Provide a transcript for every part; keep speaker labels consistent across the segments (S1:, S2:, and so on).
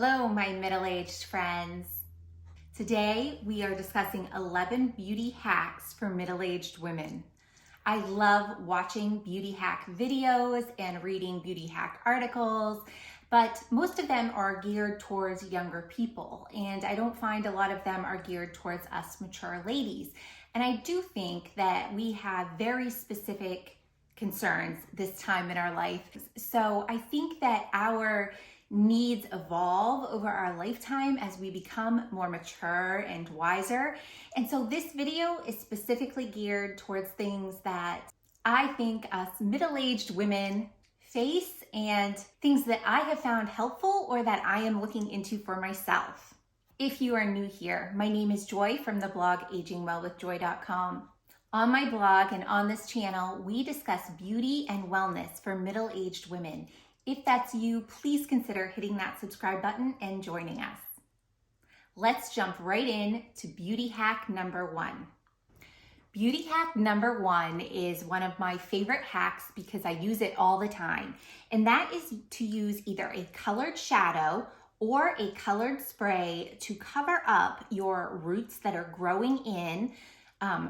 S1: Hello, my middle-aged friends. Today, we are discussing 11 beauty hacks for middle-aged women. I love watching beauty hack videos and reading beauty hack articles, but most of them are geared towards younger people, and I don't find a lot of them are geared towards us mature ladies. And I do think that we have very specific concerns this time in our life. So I think that our needs evolve over our lifetime as we become more mature and wiser. And so this video is specifically geared towards things that I think us middle-aged women face and things that I have found helpful or that I am looking into for myself. If you are new here, my name is Joy from the blog agingwellwithjoy.com. On my blog and on this channel, we discuss beauty and wellness for middle-aged women. If that's you, please consider hitting that subscribe button and joining us. Let's jump right in to beauty hack number 1. Beauty hack number 1 is one of my favorite hacks because I use it all the time. And that is to use either a colored shadow or a colored spray to cover up your roots that are growing in.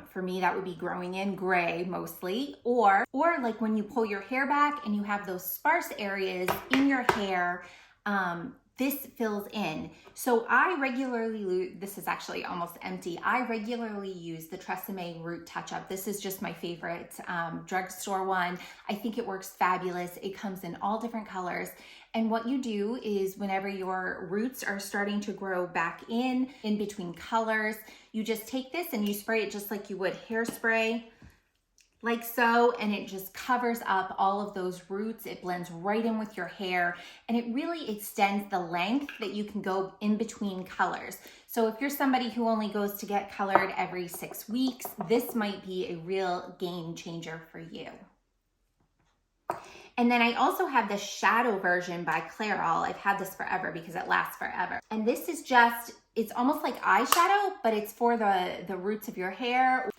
S1: For me, that would be growing in gray mostly, or like when you pull your hair back and you have those sparse areas in your hair, this fills in. So I regularly, this is actually almost empty, I regularly use the TRESemmé Root Touch-Up. This is just my favorite drugstore one. I think it works fabulous. It comes in all different colors. And what you do is whenever your roots are starting to grow back in between colors, you just take this and you spray it just like you would hairspray, like so, and it just covers up all of those roots. It blends right in with your hair, and it really extends the length that you can go in between colors. So if you're somebody who only goes to get colored every 6 weeks, this might be a real game changer for you. And then I also have the shadow version by Clairol. I've had this forever because it lasts forever. And this is just, it's almost like eyeshadow, but it's for the roots of your hair.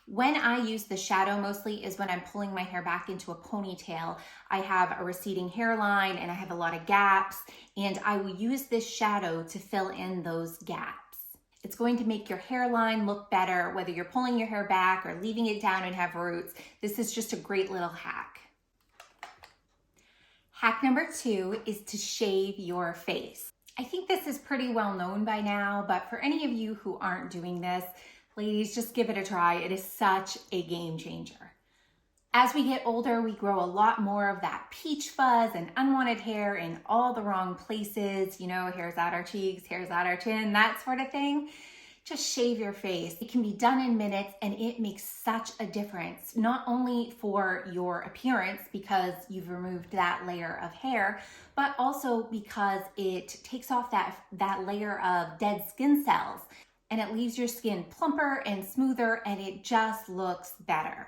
S1: When I use the shadow mostly is when I'm pulling my hair back into a ponytail. I have a receding hairline and I have a lot of gaps, and I will use this shadow to fill in those gaps. It's going to make your hairline look better, whether you're pulling your hair back or leaving it down and have roots. This is just a great little hack. Hack number 2 is to shave your face. I think this is pretty well known by now, but for any of you who aren't doing this, ladies, just give it a try. It is such a game changer. As we get older, we grow a lot more of that peach fuzz and unwanted hair in all the wrong places, you know, hairs out our cheeks, hairs out our chin, that sort of thing. Just shave your face. It can be done in minutes, and it makes such a difference, not only for your appearance because you've removed that layer of hair, but also because it takes off that layer of dead skin cells, and it leaves your skin plumper and smoother, and it just looks better.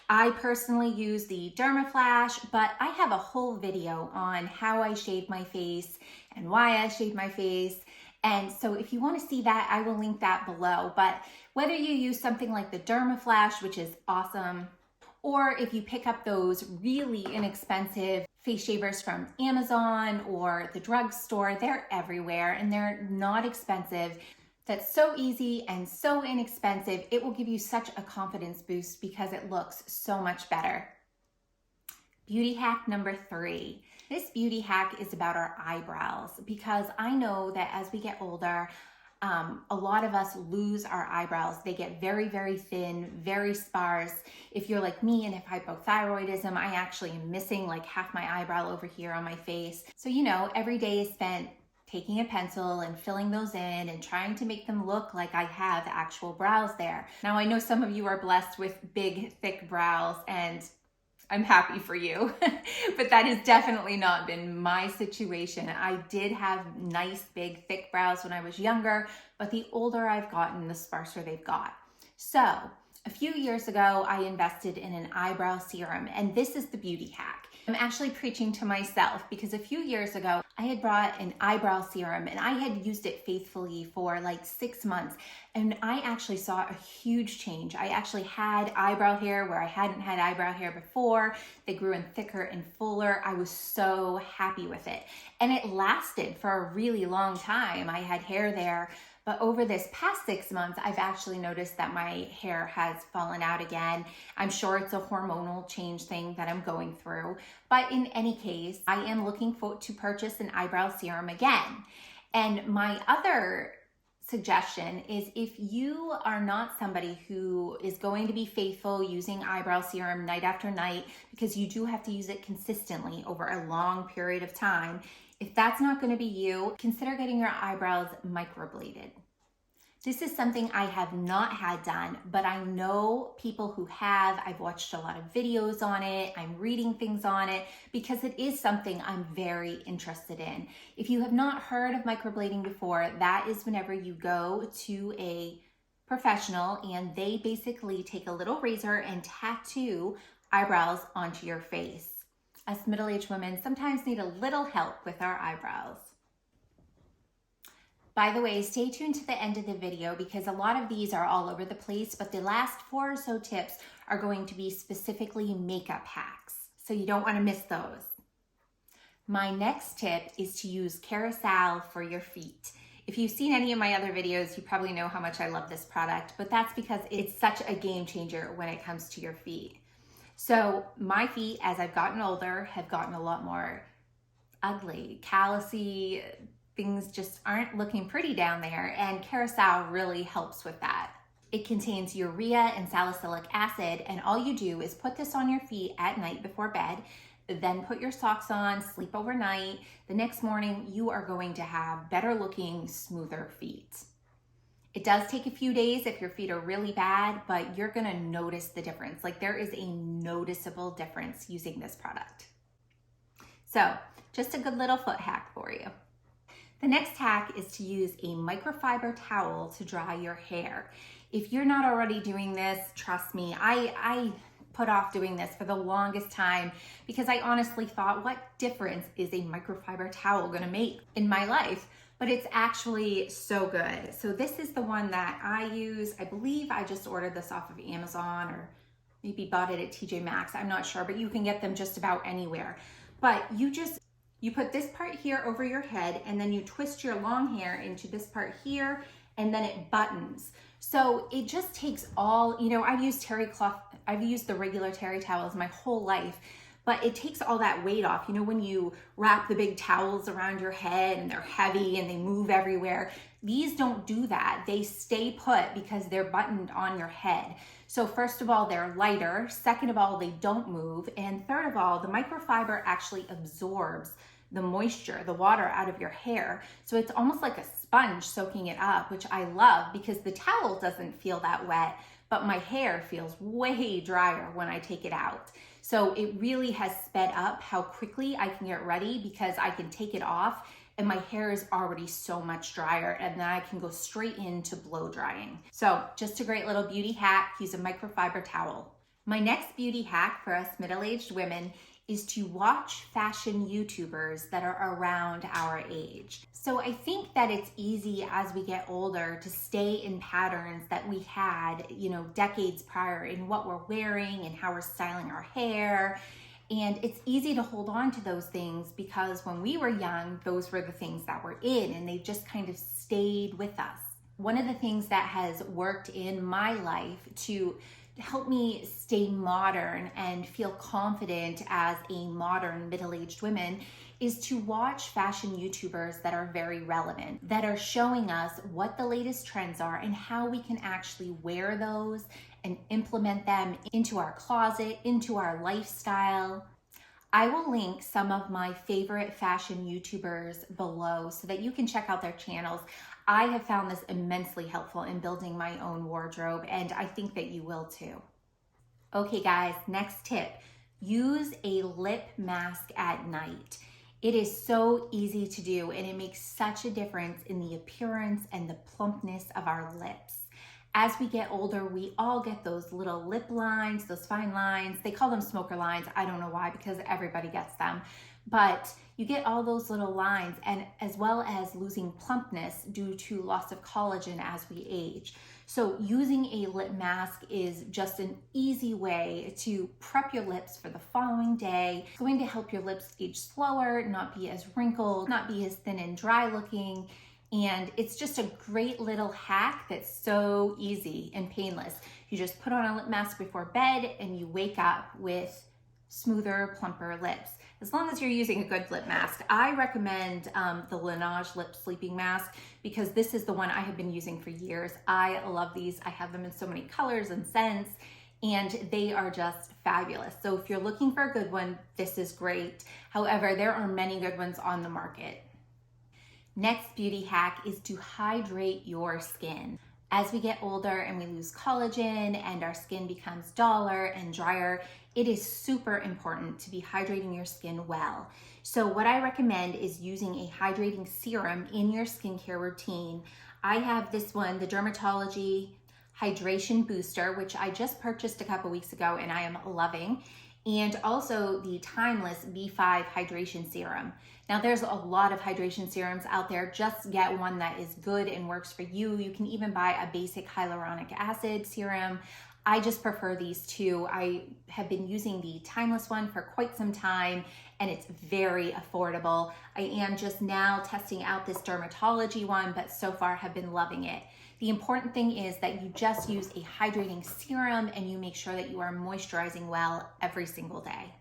S1: I personally use the Dermaflash, but I have a whole video on how I shave my face and why I shave my face. And so if you want to see that, I will link that below. But whether you use something like the Dermaflash, which is awesome, or if you pick up those really inexpensive face shavers from Amazon or the drugstore, they're everywhere and they're not expensive. That's so easy and so inexpensive. It will give you such a confidence boost because it looks so much better. Beauty hack number 3. This beauty hack is about our eyebrows because I know that as we get older, a lot of us lose our eyebrows. They get very, very thin, very sparse. If you're like me and have hypothyroidism, I actually am missing like half my eyebrow over here on my face. So, you know, every day is spent taking a pencil and filling those in and trying to make them look like I have actual brows there. Now, I know some of you are blessed with big, thick brows, and I'm happy for you, but that has definitely not been my situation. I did have nice, big, thick brows when I was younger, but the older I've gotten, the sparser they've got. So a few years ago, I invested in an eyebrow serum, and this is the beauty hack. I'm actually preaching to myself because a few years ago, I had brought an eyebrow serum and I had used it faithfully for like 6 months. And I actually saw a huge change. I actually had eyebrow hair where I hadn't had eyebrow hair before. They grew in thicker and fuller. I was so happy with it. And it lasted for a really long time. I had hair there. But over this past 6 months, I've actually noticed that my hair has fallen out again. I'm sure it's a hormonal change thing that I'm going through. But in any case, I am looking to purchase an eyebrow serum again. And my other suggestion is if you are not somebody who is going to be faithful using eyebrow serum night after night, because you do have to use it consistently over a long period of time, if that's not going to be you, consider getting your eyebrows microbladed. This is something I have not had done, but I know people who have. I've watched a lot of videos on it. I'm reading things on it because it is something I'm very interested in. If you have not heard of microblading before, that is whenever you go to a professional and they basically take a little razor and tattoo eyebrows onto your face. Us middle-aged women sometimes need a little help with our eyebrows. By the way, stay tuned to the end of the video because a lot of these are all over the place, but the last 4 or so tips are going to be specifically makeup hacks, so you don't want to miss those. My next tip is to use Kerastase for your feet. If you've seen any of my other videos, you probably know how much I love this product, but that's because it's such a game changer when it comes to your feet. So my feet, as I've gotten older, have gotten a lot more ugly, callousy. Things just aren't looking pretty down there, and Kerastase really helps with that. It contains urea and salicylic acid, and all you do is put this on your feet at night before bed, then put your socks on, sleep overnight. The next morning, you are going to have better looking, smoother feet. It does take a few days if your feet are really bad, but you're gonna notice the difference. Like, there is a noticeable difference using this product. So, just a good little foot hack for you. The next hack is to use a microfiber towel to dry your hair. If you're not already doing this, trust me, I put off doing this for the longest time because I honestly thought, what difference is a microfiber towel gonna make in my life? But it's actually so good. So this is the one that I use. I believe I just ordered this off of Amazon or maybe bought it at TJ Maxx. I'm not sure, but you can get them just about anywhere. But you put this part here over your head and then you twist your long hair into this part here and then it buttons. So it just takes all, I've used I've used the regular terry towels my whole life, but it takes all that weight off. When you wrap the big towels around your head and they're heavy and they move everywhere, these don't do that. They stay put because they're buttoned on your head. So first of all, they're lighter. Second of all, they don't move. And third of all, the microfiber actually absorbs the moisture, the water out of your hair. So it's almost like a sponge soaking it up, which I love because the towel doesn't feel that wet, but my hair feels way drier when I take it out. So it really has sped up how quickly I can get ready because I can take it off and my hair is already so much drier, and then I can go straight into blow drying. So just a great little beauty hack, use a microfiber towel. My next beauty hack for us middle-aged women is to watch fashion YouTubers that are around our age. So I think that it's easy as we get older to stay in patterns that we had, decades prior in what we're wearing and how we're styling our hair. And it's easy to hold on to those things because when we were young, those were the things that were in and they just kind of stayed with us. One of the things that has worked in my life to help me stay modern and feel confident as a modern middle-aged woman is to watch fashion YouTubers that are very relevant, that are showing us what the latest trends are and how we can actually wear those and implement them into our closet, into our lifestyle. I will link some of my favorite fashion YouTubers below so that you can check out their channels. I have found this immensely helpful in building my own wardrobe, and I think that you will too. Okay guys, next tip, use a lip mask at night. It is so easy to do and it makes such a difference in the appearance and the plumpness of our lips. As we get older, we all get those little lip lines, those fine lines. They call them smoker lines. I don't know why, because everybody gets them. But you get all those little lines, and as well as losing plumpness due to loss of collagen as we age. So using a lip mask is just an easy way to prep your lips for the following day. It's going to help your lips age slower, not be as wrinkled, not be as thin and dry looking. And it's just a great little hack that's so easy and painless. You just put on a lip mask before bed and you wake up with smoother, plumper lips. As long as you're using a good lip mask. I recommend the Laneige Lip Sleeping Mask because this is the one I have been using for years. I love these. I have them in so many colors and scents, and they are just fabulous. So if you're looking for a good one, this is great. However, there are many good ones on the market. Next beauty hack is to hydrate your skin. As we get older and we lose collagen and our skin becomes duller and drier, it is super important to be hydrating your skin well. So what I recommend is using a hydrating serum in your skincare routine. I have this one, the Dermatology Hydration Booster, which I just purchased a couple weeks ago and I am loving. And also the Timeless B5 Hydration Serum. Now there's a lot of hydration serums out there. Just get one that is good and works for you. You can even buy a basic hyaluronic acid serum. I just prefer these two. I have been using the Timeless one for quite some time and it's very affordable. I am just now testing out this Dermatology one, but so far have been loving it. The important thing is that you just use a hydrating serum and you make sure that you are moisturizing well every single day.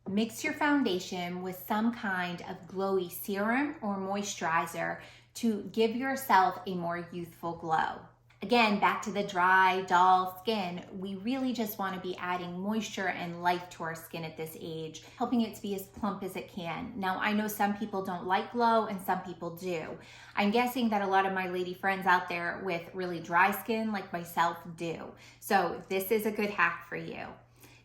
S1: Mix your foundation with some kind of glowy serum or moisturizer to give yourself a more youthful glow. Again, back to the dry, dull skin, we really just want to be adding moisture and life to our skin at this age, helping it to be as plump as it can. Now, I know some people don't like glow and some people do. I'm guessing that a lot of my lady friends out there with really dry skin like myself do. So this is a good hack for you.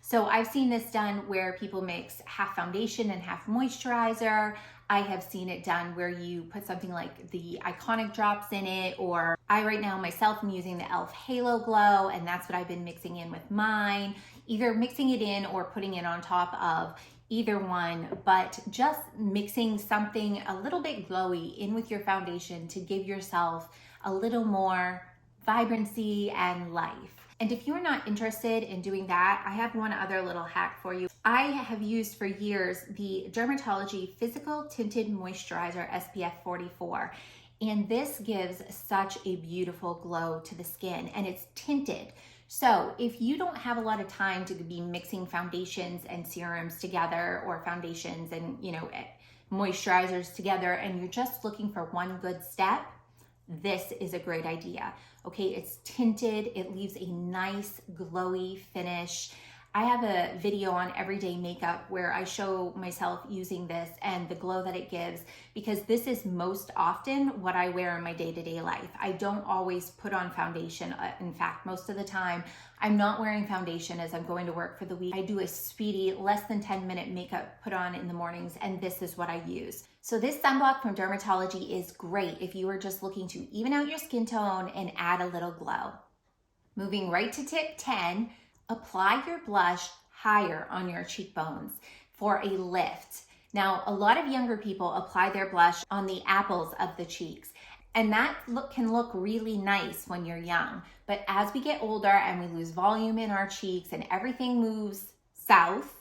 S1: So I've seen this done where people mix half foundation and half moisturizer. I have seen it done where you put something like the Iconic drops in it, or I right now myself am using the e.l.f. Halo Glow, and that's what I've been mixing in with mine. Either mixing it in or putting it on top of either one, but just mixing something a little bit glowy in with your foundation to give yourself a little more vibrancy and life. And if you're not interested in doing that, I have one other little hack for you. I have used for years the Dermatology Physical Tinted Moisturizer SPF 44. And this gives such a beautiful glow to the skin, and it's tinted. So if you don't have a lot of time to be mixing foundations and serums together, or foundations and moisturizers together, and you're just looking for one good step, this is a great idea. Okay, it's tinted, it leaves a nice glowy finish. I have a video on everyday makeup where I show myself using this and the glow that it gives, because this is most often what I wear in my day-to-day life. I don't always put on foundation. In fact, most of the time, I'm not wearing foundation as I'm going to work for the week. I do a speedy, less than 10-minute makeup put on in the mornings, and this is what I use. So this sunblock from Dermatology is great if you are just looking to even out your skin tone and add a little glow. Moving right to tip 10, apply your blush higher on your cheekbones for a lift. Now, a lot of younger people apply their blush on the apples of the cheeks, and that look can look really nice when you're young. But as we get older and we lose volume in our cheeks and everything moves south,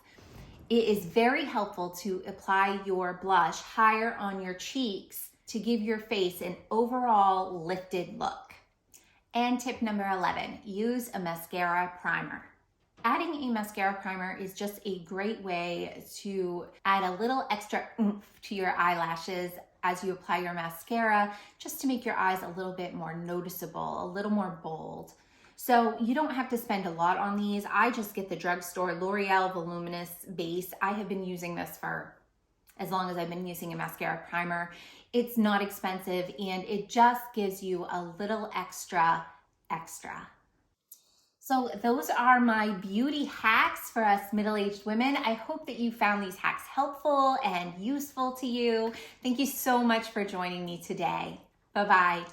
S1: it is very helpful to apply your blush higher on your cheeks to give your face an overall lifted look. And tip number 11, use a mascara primer. Adding a mascara primer is just a great way to add a little extra oomph to your eyelashes as you apply your mascara, just to make your eyes a little bit more noticeable, a little more bold. So you don't have to spend a lot on these. I just get the drugstore L'Oreal Voluminous Base. I have been using this for as long as I've been using a mascara primer. It's not expensive and it just gives you a little extra. So those are my beauty hacks for us middle-aged women. I hope that you found these hacks helpful and useful to you. Thank you so much for joining me today. Bye-bye.